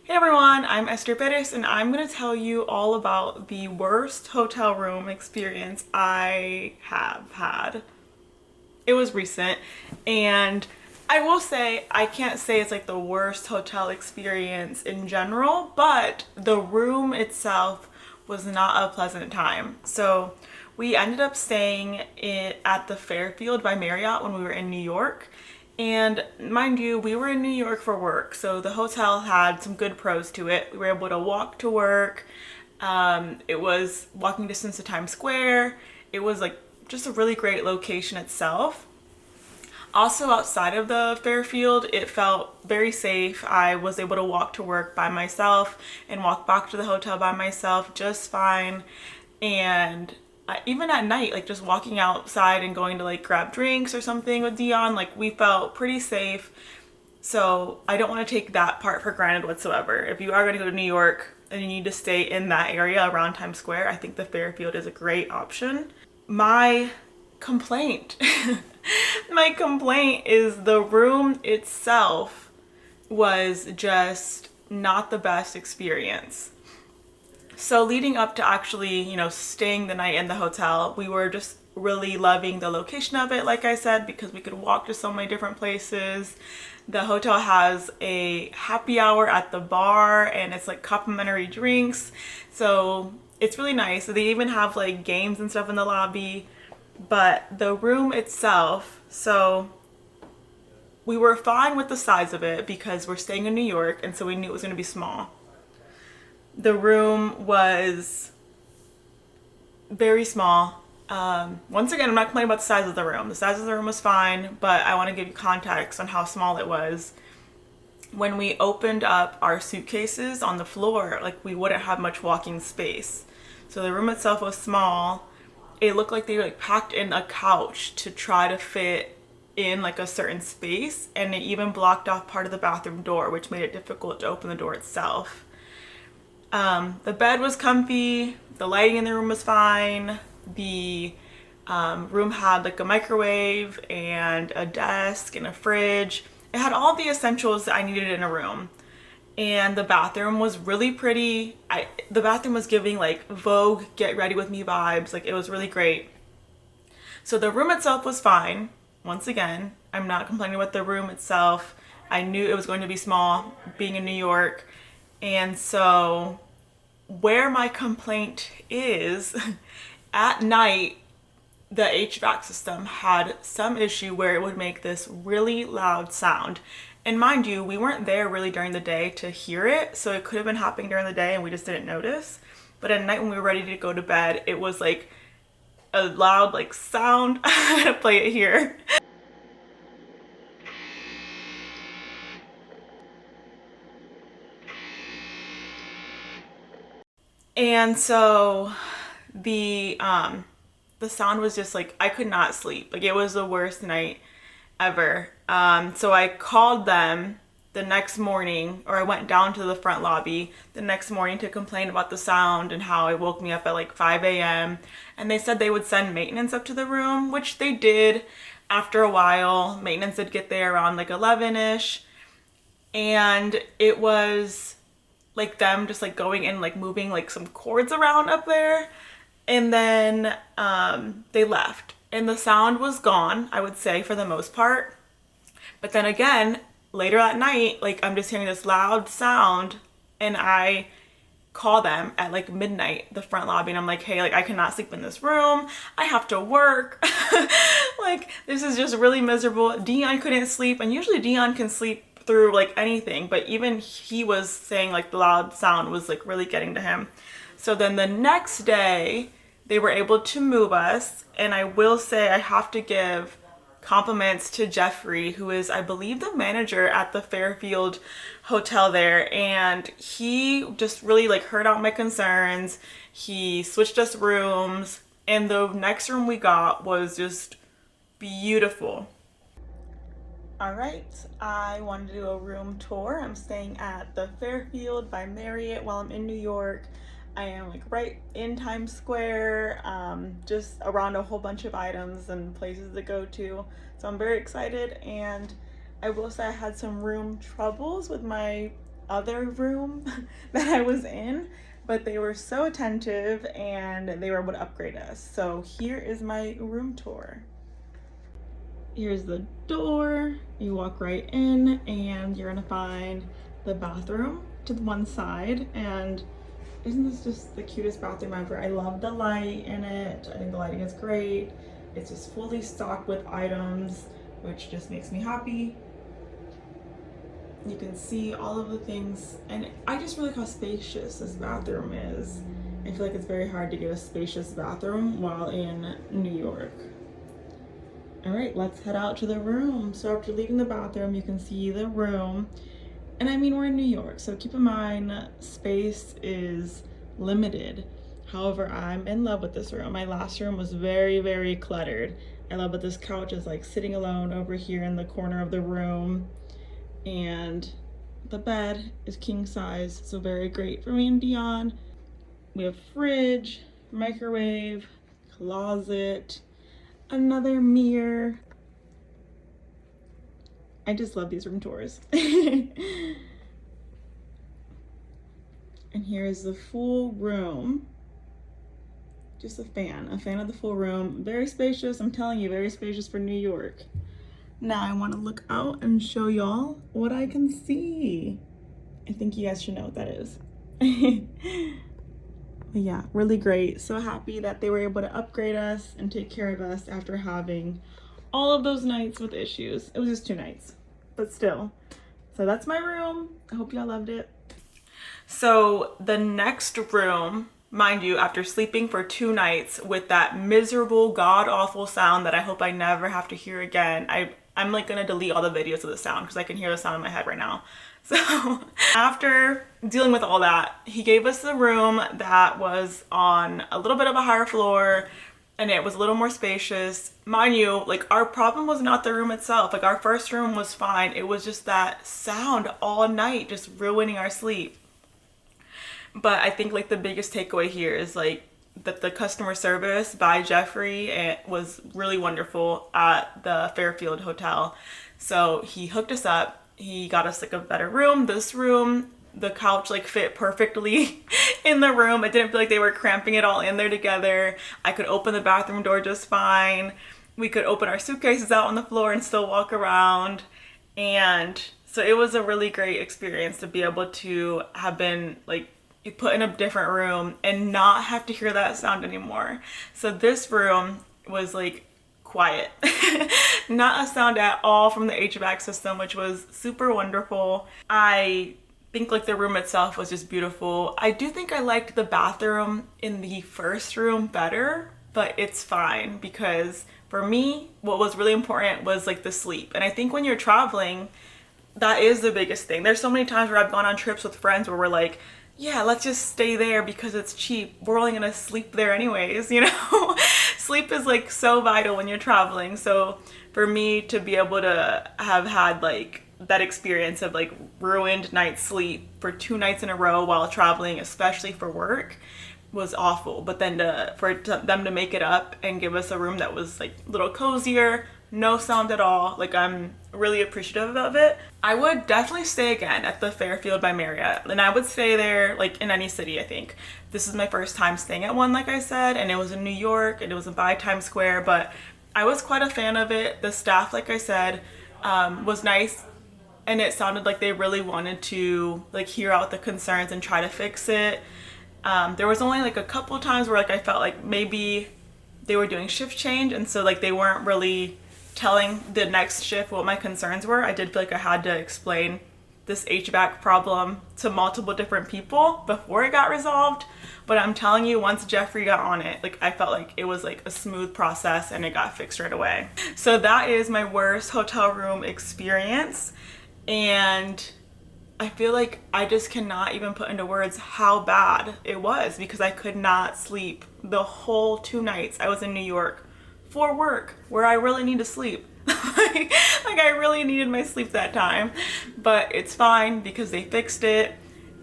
Hey everyone, I'm Esther Perez and I'm going to tell you all about the worst hotel room experience I have had. It was recent, and I will say I can't say it's like the worst hotel experience in general, but the room itself was not a pleasant time. So we ended up staying at the Fairfield by Marriott when we were in New York. And mind you, we were in New York for work, so the hotel had some good pros to it. We were able to walk to work. It was walking distance to Times Square. It was like just a really great location itself. Also, outside of the Fairfield, it felt very safe. I was able to walk to work by myself and walk back to the hotel by myself just fine. And even at night, like just walking outside and going to like grab drinks or something with Dion, like we felt pretty safe. So I don't want to take that part for granted whatsoever. If you are going to go to New York and you need to stay in that area around Times Square, I think the Fairfield is a great option. My complaint my complaint is the room itself was just not the best experience. So leading up to actually, staying the night in the hotel, we were just really loving the location of it, like I said, because we could walk to so many different places. The hotel has a happy hour at the bar and it's like complimentary drinks. So it's really nice. So they even have like games and stuff in the lobby. But the room itself, so we were fine with the size of it because we're staying in New York and so we knew it was going to be small. The room was very small. Once again, I'm not complaining about the size of the room. The size of the room was fine, but I want to give you context on how small it was. When we opened up our suitcases on the floor, like we wouldn't have much walking space. So the room itself was small. It looked like they like packed in a couch to try to fit in like a certain space, and it even blocked off part of the bathroom door, which made it difficult to open the door itself. The bed was comfy, the lighting in the room was fine, the room had like a microwave and a desk and a fridge. It had all the essentials that I needed in a room. And the bathroom was really pretty. The bathroom was giving like Vogue Get Ready With Me vibes. Like it was really great. So the room itself was fine. Once again, I'm not complaining about the room itself. I knew it was going to be small being in New York. And so where my complaint is, at night, the HVAC system had some issue where it would make this really loud sound. And mind you, we weren't there really during the day to hear it, so it could have been happening during the day and we just didn't notice. But at night when we were ready to go to bed, it was like a loud like sound. I'm gonna play it here. And so the sound was just like I could not sleep. Like it was the worst night ever. So I called them the next morning, or I went down to the front lobby the next morning to complain about the sound and how it woke me up at like 5 a.m. And they said they would send maintenance up to the room, which they did after a while. Maintenance did get there around like 11-ish. And it was like them just like going and like moving like some cords around up there. And then they left. And the sound was gone, I would say, for the most part. But then again, later that night, like I'm just hearing this loud sound and I call them at like midnight, the front lobby, and I'm like, hey, like I cannot sleep in this room. I have to work. Like this is just really miserable. Dion couldn't sleep, and usually Dion can sleep through like anything, but even he was saying like the loud sound was like really getting to him. So then the next day, they were able to move us, and I will say I have to give compliments to Jeffrey, who is, I believe, the manager at the Fairfield Hotel there, and he just really like heard out my concerns. He switched us rooms, and the next room we got was just beautiful. All right, I wanted to do a room tour. I'm staying at the Fairfield by Marriott while I'm in New York. I am like right in Times Square, just around a whole bunch of items and places to go to. So I'm very excited, and I will say I had some room troubles with my other room that I was in, but they were so attentive and they were able to upgrade us. So here is my room tour. Here's the door. You walk right in and you're gonna find the bathroom to the one side. And isn't this just the cutest bathroom ever? I love the light in it. I think the lighting is great. It's just fully stocked with items, which just makes me happy. You can see all of the things, and I just really like how spacious this bathroom is. I feel like it's very hard to get a spacious bathroom while in New York. All right, let's head out to the room. So after leaving the bathroom, you can see the room. And I mean, we're in New York, so keep in mind, space is limited. However, I'm in love with this room. My last room was very, very cluttered. I love that this couch is like sitting alone over here in the corner of the room. And the bed is king size, so very great for me and Dion. We have fridge, microwave, closet, another mirror. I just love these room tours. And here is the full room. Just a fan of the full room. Very spacious, I'm telling you, very spacious for New York. Now I want to look out and show y'all what I can see. I think you guys should know what that is. But yeah, really great. So happy that they were able to upgrade us and take care of us after having all of those nights with issues. It was just 2 nights, but still. So that's my room. I hope y'all loved it. So the next room, mind you, after sleeping for 2 nights with that miserable, god-awful sound that I hope I never have to hear again, I'm like gonna delete all the videos of the sound because I can hear the sound in my head right now. So after dealing with all that, he gave us the room that was on a little bit of a higher floor and it was a little more spacious. Mind you, like our problem was not the room itself. Like our first room was fine. It was just that sound all night just ruining our sleep. But I think like the biggest takeaway here is like that the customer service by Jeffrey, it was really wonderful at the Fairfield Hotel. So he hooked us up. He got us like a better room. This room, the couch like fit perfectly in the room. It didn't feel like they were cramping it all in there together. I could open the bathroom door just fine. We could open our suitcases out on the floor and still walk around. And so it was a really great experience to be able to have been like put in a different room and not have to hear that sound anymore. So this room was like quiet. Not a sound at all from the HVAC system, which was super wonderful. I think like the room itself was just beautiful. I do think I liked the bathroom in the first room better, but it's fine because for me, what was really important was like the sleep. And I think when you're traveling, that is the biggest thing. There's so many times where I've gone on trips with friends where we're like, yeah, let's just stay there because it's cheap. We're only gonna sleep there anyways, you know? Sleep is like so vital when you're traveling. So for me to be able to have had like that experience of like ruined night's sleep for 2 nights in a row while traveling, especially for work, was awful. But then for them to make it up and give us a room that was like a little cozier, no sound at all, like I'm really appreciative of it. I would definitely stay again at the Fairfield by Marriott, and I would stay there like in any city. I think this is my first time staying at one, like I said, and it was in New York and it was by Times Square, but I was quite a fan of it. The staff, like I said, was nice, and it sounded like they really wanted to like hear out the concerns and try to fix it. There was only like a couple of times where like I felt like maybe they were doing shift change, and so like they weren't really telling the next shift what my concerns were. I did feel like I had to explain this HVAC problem to multiple different people before it got resolved. But I'm telling you, once Jeffrey got on it, like I felt like it was like a smooth process and it got fixed right away. So that is my worst hotel room experience. And I feel like I just cannot even put into words how bad it was because I could not sleep the whole 2 nights I was in New York for work, where I really need to sleep. like I really needed my sleep that time, but it's fine because they fixed it.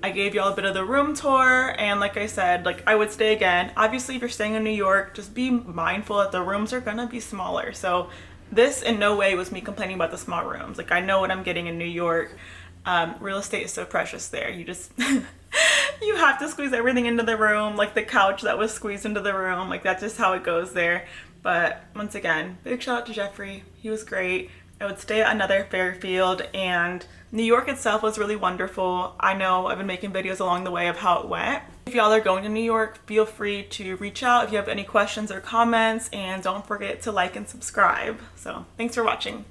I gave y'all a bit of the room tour, and like I said, like I would stay again. Obviously, if you're staying in New York, just be mindful that the rooms are gonna be smaller. So this in no way was me complaining about the small rooms. Like I know what I'm getting in New York. Real estate is so precious there. You just you have to squeeze everything into the room, like the couch that was squeezed into the room. Like that's just how it goes there. But once again, big shout out to Jeffrey. He was great. I would stay at another Fairfield, and New York itself was really wonderful. I know I've been making videos along the way of how it went. If y'all are going to New York, feel free to reach out if you have any questions or comments, and don't forget to like and subscribe. So thanks for watching.